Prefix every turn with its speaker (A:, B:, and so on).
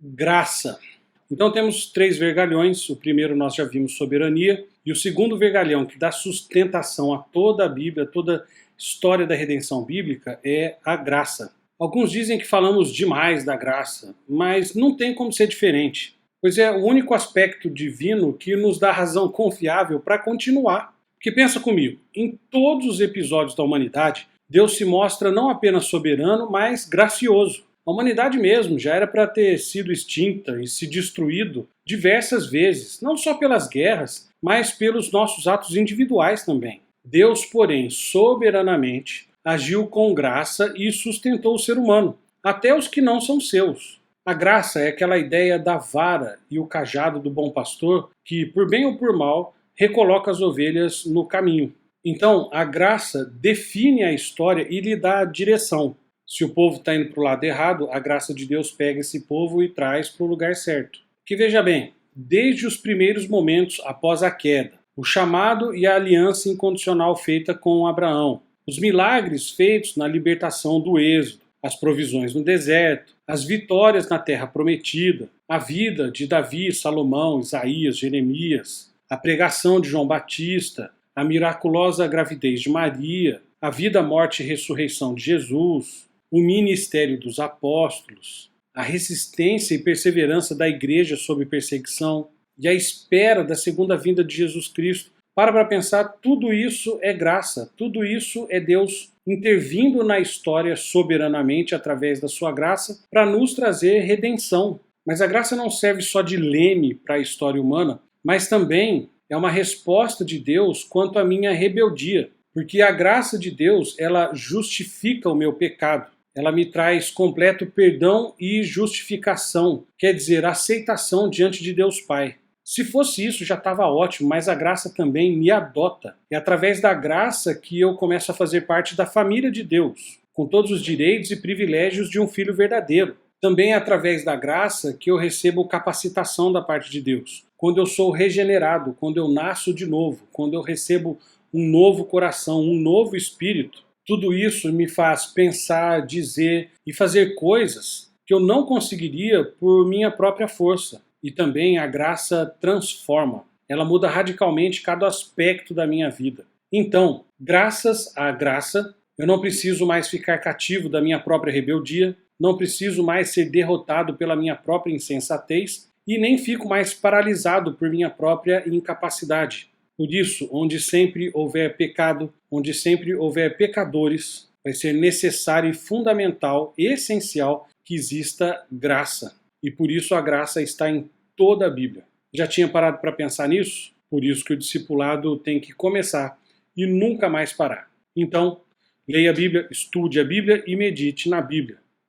A: Graça. Então temos três vergalhões. O primeiro nós já vimos, soberania, e o segundo vergalhão, que dá sustentação a toda a Bíblia, toda a história da redenção bíblica, é a graça. Alguns dizem que falamos demais da graça, mas não tem como ser diferente, pois é o único aspecto divino que nos dá razão confiável para continuar. Porque pensa comigo, em todos os episódios da humanidade, Deus se mostra não apenas soberano, mas gracioso. A humanidade mesmo já era para ter sido extinta e se destruído diversas vezes, não só pelas guerras, mas pelos nossos atos individuais também. Deus, porém, soberanamente, agiu com graça e sustentou o ser humano, até os que não são seus. A graça é aquela ideia da vara e o cajado do bom pastor que, por bem ou por mal, recoloca as ovelhas no caminho. Então, a graça define a história e lhe dá a direção. Se o povo está indo para o lado errado, a graça de Deus pega esse povo e traz para o lugar certo. Que veja bem, desde os primeiros momentos após a queda, o chamado e a aliança incondicional feita com Abraão, os milagres feitos na libertação do Êxodo, as provisões no deserto, as vitórias na terra prometida, a vida de Davi, Salomão, Isaías, Jeremias, a pregação de João Batista, a miraculosa gravidez de Maria, a vida, morte e ressurreição de Jesus, o ministério dos apóstolos, a resistência e perseverança da igreja sob perseguição e a espera da segunda vinda de Jesus Cristo. Para pensar, tudo isso é graça, tudo isso é Deus intervindo na história soberanamente através da sua graça para nos trazer redenção. Mas a graça não serve só de leme para a história humana, mas também é uma resposta de Deus quanto à minha rebeldia. Porque a graça de Deus, ela justifica o meu pecado. Ela me traz completo perdão e justificação, quer dizer, aceitação diante de Deus Pai. Se fosse isso, já estava ótimo, mas a graça também me adota. É através da graça que eu começo a fazer parte da família de Deus, com todos os direitos e privilégios de um filho verdadeiro. Também é através da graça que eu recebo capacitação da parte de Deus. Quando eu sou regenerado, quando eu nasço de novo, quando eu recebo um novo coração, um novo espírito. Tudo isso me faz pensar, dizer e fazer coisas que eu não conseguiria por minha própria força. E também a graça transforma. Ela muda radicalmente cada aspecto da minha vida. Então, graças à graça, eu não preciso mais ficar cativo da minha própria rebeldia, não preciso mais ser derrotado pela minha própria insensatez e nem fico mais paralisado por minha própria incapacidade. Por isso, onde sempre houver pecado, onde sempre houver pecadores, vai ser necessário e fundamental, essencial, que exista graça. E por isso a graça está em toda a Bíblia. Já tinha parado para pensar nisso? Por isso que o discipulado tem que começar e nunca mais parar. Então, leia a Bíblia, estude a Bíblia e medite na Bíblia.